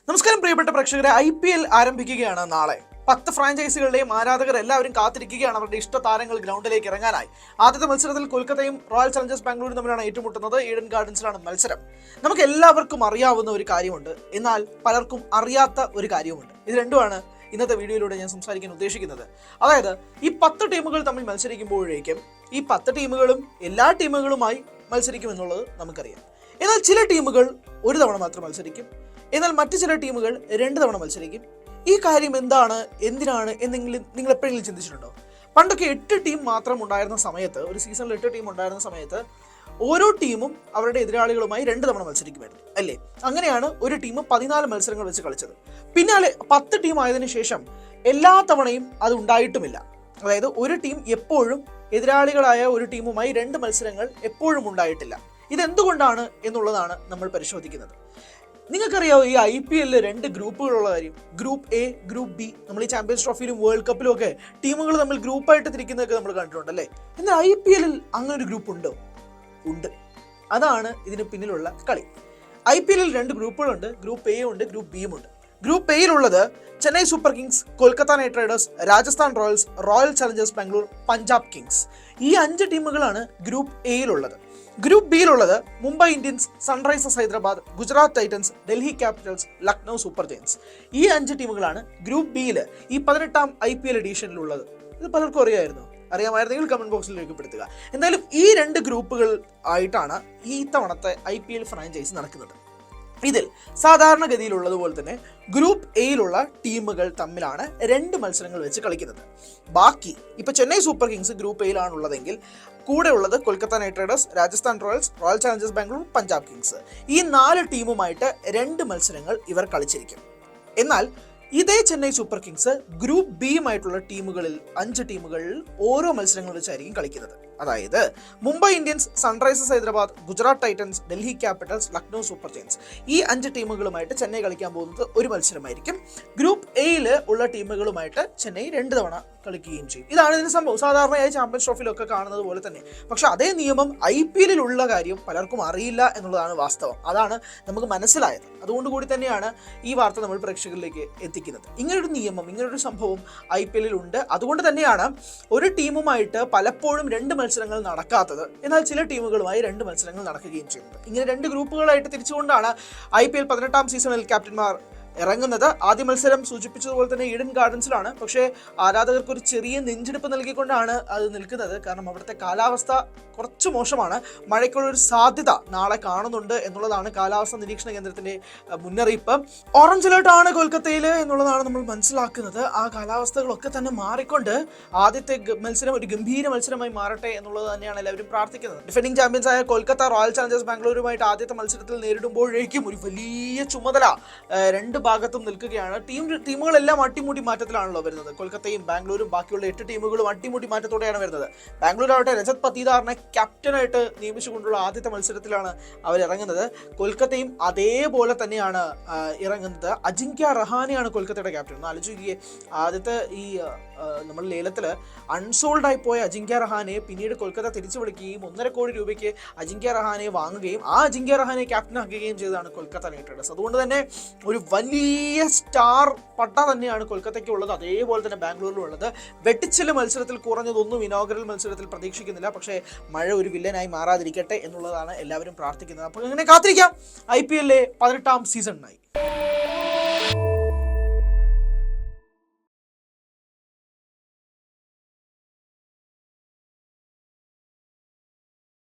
നമസ്കാരം പ്രിയപ്പെട്ട പ്രേക്ഷകരെ, IPL ആരംഭിക്കുകയാണ് നാളെ. 10 ഫ്രാഞ്ചൈസികളുടെയും ആരാധകർ എല്ലാവരും കാത്തിരിക്കുകയാണ് അവരുടെ ഇഷ്ട താരങ്ങൾ ഗ്രൗണ്ടിലേക്ക് ഇറങ്ങാനായി. ആദ്യത്തെ മത്സരത്തിൽ കൊൽക്കത്തയും റോയൽ ചലഞ്ചേഴ്സ് ബാംഗ്ലൂരും തമ്മിലാണ് ഏറ്റുമുട്ടുന്നത്. ഈഡൻ ഗാർഡൻസിലാണ് മത്സരം. നമുക്ക് എല്ലാവർക്കും അറിയാവുന്ന ഒരു കാര്യമുണ്ട്, എന്നാൽ പലർക്കും അറിയാത്ത ഒരു കാര്യമുണ്ട്. ഇത് രണ്ടുമാണ് ഇന്നത്തെ വീഡിയോയിലൂടെ ഞാൻ സംസാരിക്കാൻ ഉദ്ദേശിക്കുന്നത്. അതായത് ഈ 10 ടീമുകൾ തമ്മിൽ മത്സരിക്കുമ്പോഴേക്കും ഈ 10 ടീമുകളും എല്ലാ ടീമുകളുമായി മത്സരിക്കുമെന്നുള്ളത് നമുക്കറിയാം. എന്നാൽ ചില ടീമുകൾ ഒരു തവണ മാത്രം മത്സരിക്കും, എന്നാൽ മറ്റു ചില ടീമുകൾ 2 തവണ മത്സരിക്കും. ഈ കാര്യം എന്താണ്, എന്തിനാണ് എന്നെങ്കിലും നിങ്ങൾ എപ്പോഴെങ്കിലും ചിന്തിച്ചിട്ടുണ്ടോ? പണ്ടൊക്കെ 8 ടീം മാത്രം ഉണ്ടായിരുന്ന സമയത്ത്, ഒരു സീസണിൽ 8 ടീം ഉണ്ടായിരുന്ന സമയത്ത് ഓരോ ടീമും അവരുടെ എതിരാളികളുമായി 2 തവണ മത്സരിക്കുമായിരുന്നു, അല്ലേ? അങ്ങനെയാണ് ഒരു ടീം 14 മത്സരങ്ങൾ വെച്ച് കളിച്ചത്. പിന്നാലെ 10 ടീം ആയതിനു ശേഷം എല്ലാ തവണയും അത് ഉണ്ടായിട്ടുമില്ല. അതായത് ഒരു ടീം എപ്പോഴും എതിരാളികളായ ഒരു ടീമുമായി 2 മത്സരങ്ങൾ എപ്പോഴും ഉണ്ടായിട്ടില്ല. ഇതെന്തുകൊണ്ടാണ് എന്നുള്ളതാണ് നമ്മൾ പരിശോധിക്കുന്നത്. നിങ്ങൾക്കറിയാവോ ഈ IPL 2 ഗ്രൂപ്പുകളുള്ള കാര്യം? Group A, group B. നമ്മൾ ഈ ചാമ്പ്യൻസ് ട്രോഫിയിലും വേൾഡ് കപ്പിലും ഒക്കെ ടീമുകൾ തമ്മിൽ ഗ്രൂപ്പായിട്ട് തിരിക്കുന്നതൊക്കെ നമ്മൾ കണ്ടിട്ടുണ്ടല്ലേ. എന്നാൽ IPL അങ്ങനെ ഒരു ഗ്രൂപ്പ് ഉണ്ടോ? ഉണ്ട്. അതാണ് ഇതിന് പിന്നിലുള്ള കളി. IPL 2 ഗ്രൂപ്പുകളുണ്ട്. ഗ്രൂപ്പ് എ ഉണ്ട്, ഗ്രൂപ്പ് ബിയും ഉണ്ട്. ഗ്രൂപ്പ് എയിലുള്ളത് Chennai Super Kings, Kolkata Knight Riders, Rajasthan Royals, Royal Challengers Bangalore, Punjab Kings. ഈ 5 ടീമുകളാണ് ഗ്രൂപ്പ് എയിലുള്ളത്. ഗ്രൂപ്പ് ബിയിലുള്ളത് Mumbai Indians, Sunrisers Hyderabad, Gujarat Titans, Delhi Capitals, Lucknow Super Giants. ഈ 5 ടീമുകളാണ് ഗ്രൂപ്പ് ബിയിൽ ഈ 18ാം IPL എഡീഷനിലുള്ളത്. ഇത് പലർക്കും അറിയാമായിരുന്നു? അറിയാമായിരുന്നെങ്കിൽ കമന്റ് ബോക്സിൽ രേഖപ്പെടുത്തുക. എന്തായാലും ഈ 2 ഗ്രൂപ്പുകൾ ആയിട്ടാണ് ഈ തവണത്തെ IPL ഫ്രാഞ്ചൈസ് നടക്കുന്നത്. ഇതിൽ സാധാരണഗതിയിലുള്ളതുപോലെ തന്നെ ഗ്രൂപ്പ് എയിലുള്ള ടീമുകൾ തമ്മിലാണ് 2 മത്സരങ്ങൾ വെച്ച് കളിക്കുന്നത്. ബാക്കി ഇപ്പൊ ചെന്നൈ സൂപ്പർ കിങ്സ് ഗ്രൂപ്പ് എയിലാണുള്ളതെങ്കിൽ കൂടെ ഉള്ളത് Kolkata Knight Riders, Rajasthan Royals, Royal Challengers Bangalore, Punjab Kings. ഈ 4 ടീമുമായിട്ട് 2 മത്സരങ്ങൾ ഇവർ കളിച്ചിരിക്കും. എന്നാൽ ഇതേ ചെന്നൈ സൂപ്പർ കിങ്സ് ഗ്രൂപ്പ് ബിയുമായിട്ടുള്ള ടീമുകളിൽ 5 ടീമുകളിൽ ഓരോ മത്സരങ്ങൾ വെച്ചായിരിക്കും കളിക്കുന്നത്. അതായത് Mumbai Indians, Sunrisers Hyderabad, Gujarat Titans, Delhi Capitals, Lucknow Super Giants. ഈ 5 ടീമുകളുമായിട്ട് ചെന്നൈ കളിക്കാൻ പോകുന്നത് ഒരു മത്സരമായിരിക്കും. ഗ്രൂപ്പ് എയിൽ ഉള്ള ടീമുകളുമായിട്ട് ചെന്നൈ 2 തവണ കളിക്കുകയും ചെയ്യും. ഇതാണ് ഇതിന് സംഭവം. സാധാരണയായി ചാമ്പ്യൻസ് ട്രോഫിയിലൊക്കെ കാണുന്നത് പോലെ തന്നെ. പക്ഷെ അതേ നിയമം IPL ഉള്ള കാര്യം പലർക്കും അറിയില്ല എന്നുള്ളതാണ് വാസ്തവം. അതാണ് നമുക്ക് മനസ്സിലായത്. അതുകൊണ്ട് കൂടി തന്നെയാണ് ഈ വാർത്ത നമ്മൾ പ്രേക്ഷകരിലേക്ക് എത്തിക്കുന്നത്. ഇങ്ങനൊരു നിയമം, ഇങ്ങനൊരു സംഭവം IPL ഉണ്ട്. അതുകൊണ്ട് തന്നെയാണ് ഒരു ടീമുമായിട്ട് പലപ്പോഴും 2 മത്സരങ്ങൾ നടക്കാത്തത്, എന്നാൽ ചില ടീമുകളുമായി 2 മത്സരങ്ങൾ നടക്കുകയും ചെയ്യുന്നത്. ഇങ്ങനെ 2 ഗ്രൂപ്പുകളായിട്ട് തിരിച്ചുകൊണ്ടാണ് IPL 18ാം സീസണിൽ ക്യാപ്റ്റന്മാർ ഇറങ്ങുന്നത്. ആദ്യ മത്സരം സൂചിപ്പിച്ചതുപോലെ തന്നെ ഈഡൻ ഗാർഡൻസിലാണ്. പക്ഷേ ആരാധകർക്ക് ഒരു ചെറിയ നെഞ്ചെടുപ്പ് നൽകിക്കൊണ്ടാണ് അത് നിൽക്കുന്നത്. കാരണം അവിടുത്തെ കാലാവസ്ഥ കുറച്ച് മോശമാണ്. മഴയ്ക്കുള്ളൊരു സാധ്യത നാളെ കാണുന്നുണ്ട് എന്നുള്ളതാണ് കാലാവസ്ഥാ നിരീക്ഷണ കേന്ദ്രത്തിന്റെ മുന്നറിയിപ്പ്. ഓറഞ്ച് അലേർട്ടാണ് കൊൽക്കത്തയിൽ എന്നുള്ളതാണ് നമ്മൾ മനസ്സിലാക്കുന്നത്. ആ കാലാവസ്ഥകളൊക്കെ തന്നെ മാറിക്കൊണ്ട് ആദ്യത്തെ മത്സരം ഒരു ഗംഭീര മത്സരമായി മാറട്ടെ എന്നുള്ളത് തന്നെയാണ് എല്ലാവരും പ്രാർത്ഥിക്കുന്നത്. ഡിഫെൻഡിംഗ് ചാമ്പ്യൻസ് ആയ കൊൽക്കത്ത റോയൽ ചലഞ്ചേഴ്സ് ബാംഗ്ലൂരുമായിട്ട് ആദ്യത്തെ മത്സരത്തിൽ നേരിടുമ്പോഴേക്കും ഒരു വലിയ ചുമതല 2 ഭാഗത്തും നിൽക്കുകയാണ്. ടീമുകളെല്ലാം അട്ടിമുട്ടി മാറ്റത്തിലാണല്ലോ വരുന്നത്. കൊൽക്കത്തയും ബാംഗ്ലൂരും ബാക്കിയുള്ള 8 ടീമുകളും അട്ടിമുട്ടി മാറ്റത്തോടെയാണ് വരുന്നത്. ബാംഗ്ലൂർ ആവട്ടെ രജത് പതീദാറിനെ ക്യാപ്റ്റനായിട്ട് നിയമിച്ചുകൊണ്ടുള്ള ആദ്യത്തെ മത്സരത്തിലാണ് അവർ ഇറങ്ങുന്നത്. കൊൽക്കത്തയും അതേപോലെ തന്നെയാണ് ഇറങ്ങുന്നത്. അജിങ്ക്യ രഹാനെയാണ് കൊൽക്കത്തയുടെ ക്യാപ്റ്റൻ. ഒന്ന് ആലോചിക്കുകയെ, ആദ്യത്തെ ഈ നമ്മൾ ലേലത്തിൽ അൺസോൾഡ് ആയി പോയ അജിങ്ക്യ രഹാനെ പിന്നീട് കൊൽക്കത്ത തിരിച്ചു വിളിക്കുകയും 1.5 കോടി രൂപയ്ക്ക് അജിങ്ക്യ രഹാനെ വാങ്ങുകയും ആ അജിങ്ക്യ രഹാനെ ക്യാപ്റ്റനാക്കുകയും ചെയ്തതാണ് കൊൽക്കത്ത നൈറ്റ് റൈഡേഴ്സ്. അതുകൊണ്ട് തന്നെ ഒരു വലിയ സ്റ്റാർ പട്ട തന്നെയാണ് കൊൽക്കത്തയ്ക്ക് ഉള്ളത്. അതേപോലെ തന്നെ ബാംഗ്ലൂരിലും ഉള്ളത്. വെട്ടിച്ചില് മത്സരത്തിൽ കുറഞ്ഞതൊന്നും ഇനോഗ്രൽ മത്സരത്തിൽ പ്രതീക്ഷിക്കുന്നില്ല. പക്ഷേ മഴ ഒരു വില്ലനായി മാറാതിരിക്കട്ടെ എന്നുള്ളതാണ് എല്ലാവരും പ്രാർത്ഥിക്കുന്നത്. അപ്പോൾ ഇങ്ങനെ കാത്തിരിക്കാം IPL 18ാം സീസണിനായി.